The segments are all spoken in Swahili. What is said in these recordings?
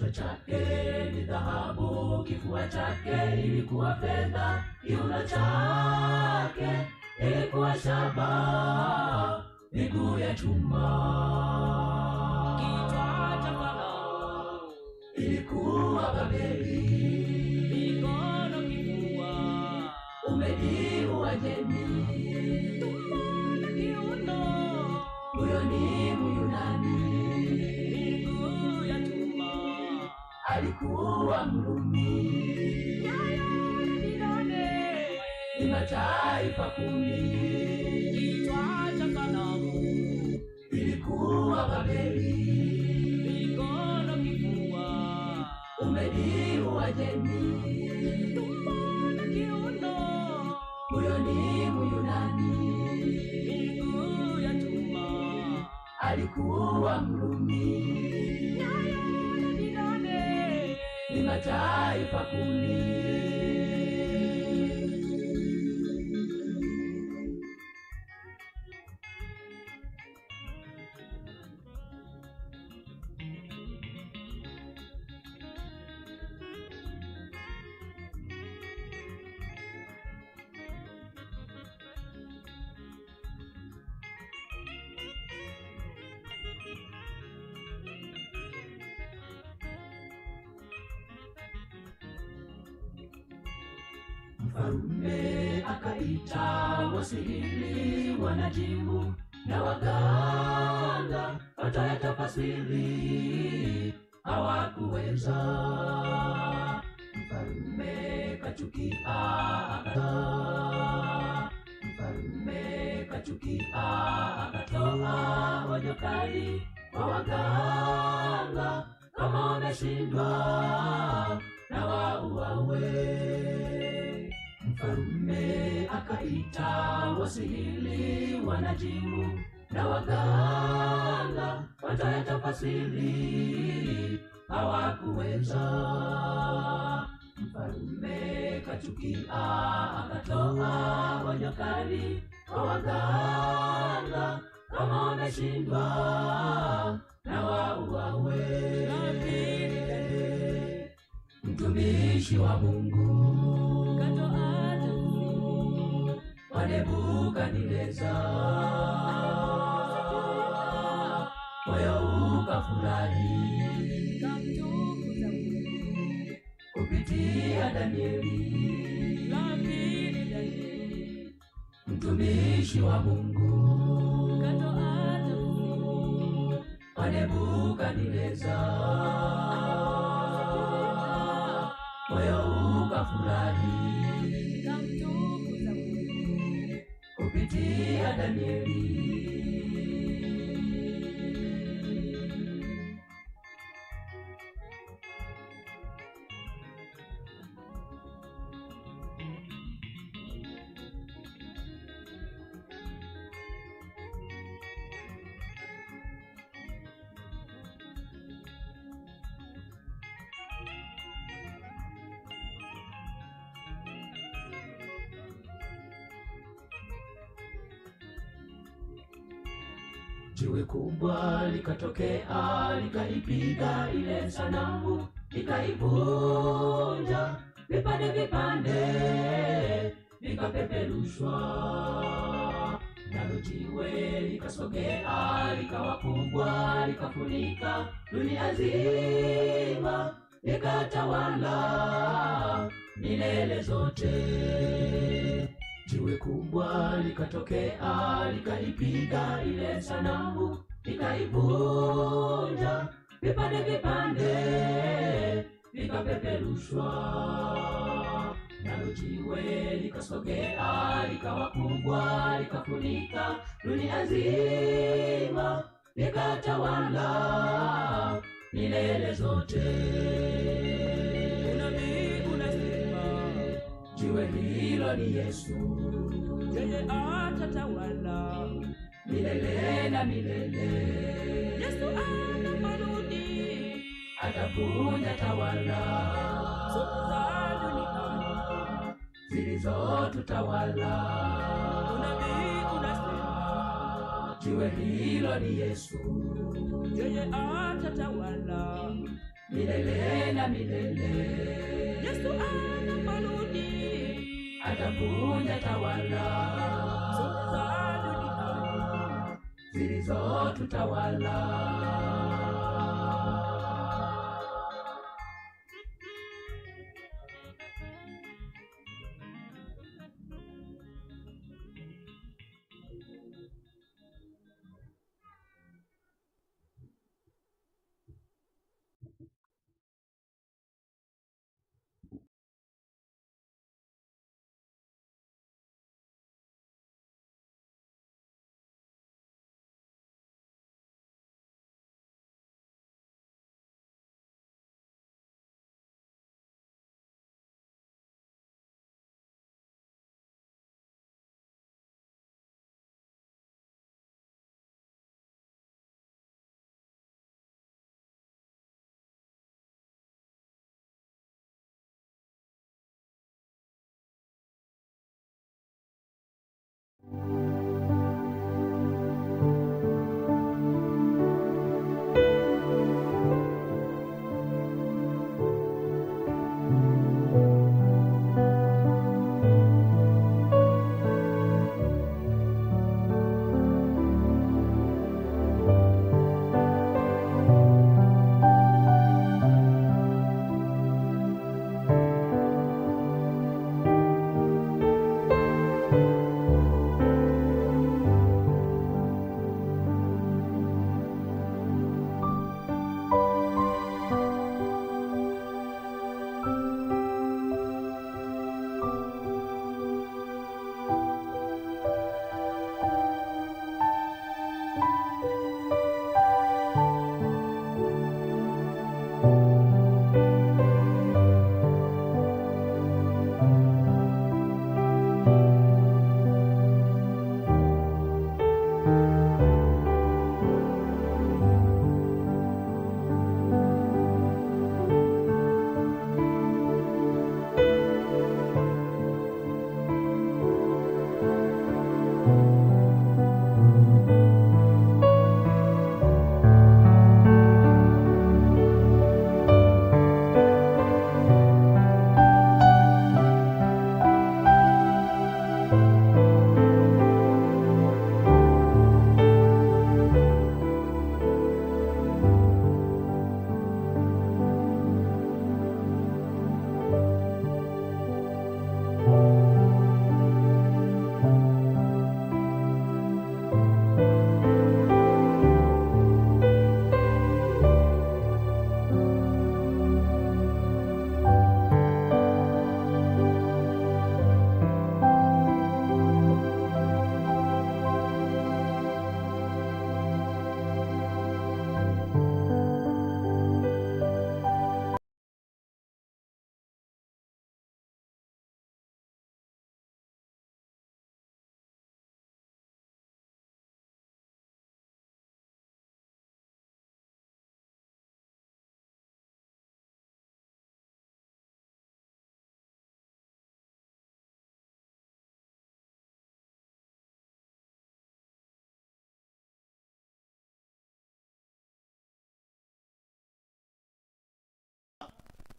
Kichwa chake ni dhahabu, kifua chake ilikuwa fedha, kiuno chake ilikuwa shaba, miguu ya chuma. Kichwa cha Farao ilikuwa Babeli, mikono kifua, Umedi Uajemi, tumbo na kiuno, huyo ni Myunani. miguu ya chuma, Alikuwa Mrumi, nyayo na vidole, ni mataifa 10. kichwa cha sanamu ilikuwa Babeli, mikono kifua, Umedi Uajemi, tumbo na kiuno, huyo ni Myunani. miguu ya chuma, Alikuwa Mrumi, nyayo na vidole, ni mataifa 10. Mfalme akaita wasihiri, wanajimu na waganga, watayatafasiri hawakuweza. Mfalme kachukia akatoa onyo kali kwa waganga, kama wameshindwa na wauawe. Mfalme akaita wasihiri, wanajimu na waganga, watayatafasiri hawakuweza. Mfalme kachukia akatoa onyo kali kwa waganga, kama wameshindwa na wauawe. Mtumishi wa Mungu katoa tafsiri wa Nebukadneza, moyo ukafurahi kamtukuza Mungu, kupitia Danieli. lakini Danieli Mtumishi wa Mungu katoa tafsiri wa Nebukadneza, moyo ukafurahi kamtukuza Mungu, kupitia Danieli. Jiwe kubwa likatokea, likaipiga ile sanamu, likaivunja vipande vipande, vikapeperushwa. Nalo jiwe likasogea, likawa kubwa, likafunika dunia nzima, likatawala milele zote. Jiwe kubwa likatokea, likaipiga ile sanamu, likaivunja vipande vipande, vikapeperushwa. Nalo jiwe likasogea, likawa kubwa, likafunika dunia nzima, likatawala milele zote. unabii unasema Jiwe hilo ni Yesu, yeye atatawala milele na milele. Yesu anaporudi Atavunja tawala zote za duniani. zilizotutawala. Unabii unasema Jiwe hilo ni Yesu, yeye atatawala milele na milele. Yesu anaporudi atakuja tawala zote za duniani zilizotutawala.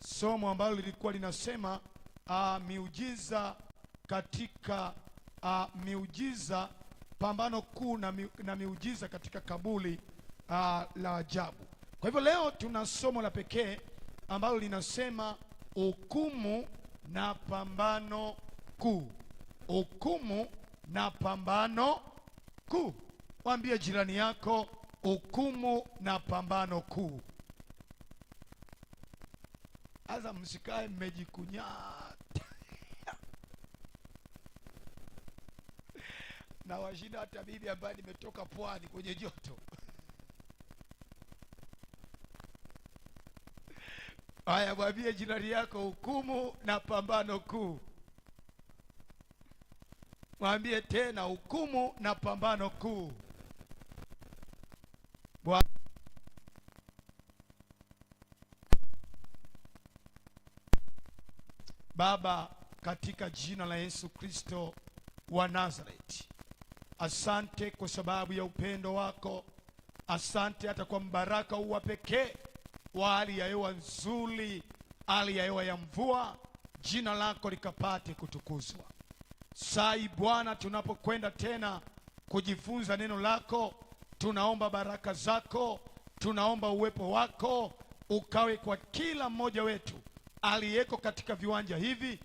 Somo ambalo lilikuwa linasema miujiza katika miujiza, pambano kuu na miujiza katika kaburi la ajabu. Kwa hivyo leo tuna somo la pekee ambalo linasema hukumu na pambano kuu. Hukumu na pambano kuu. Mwambie jirani yako, hukumu na pambano kuu. Aza msikae mmejikunyata na washinda hata bibi ambaye nimetoka pwani kwenye joto. Haya, mwambie jirani yako, hukumu na pambano kuu. Mwambie tena, hukumu na pambano kuu. Baba, katika jina la Yesu Kristo wa Nazareti, asante kwa sababu ya upendo wako. Asante hata kwa mbaraka huu wa pekee wa hali ya hewa nzuri, hali ya hewa ya mvua, jina lako likapate kutukuzwa. Sai Bwana, tunapokwenda tena kujifunza neno lako, tunaomba baraka zako, tunaomba uwepo wako ukawe kwa kila mmoja wetu aliyeko katika viwanja hivi,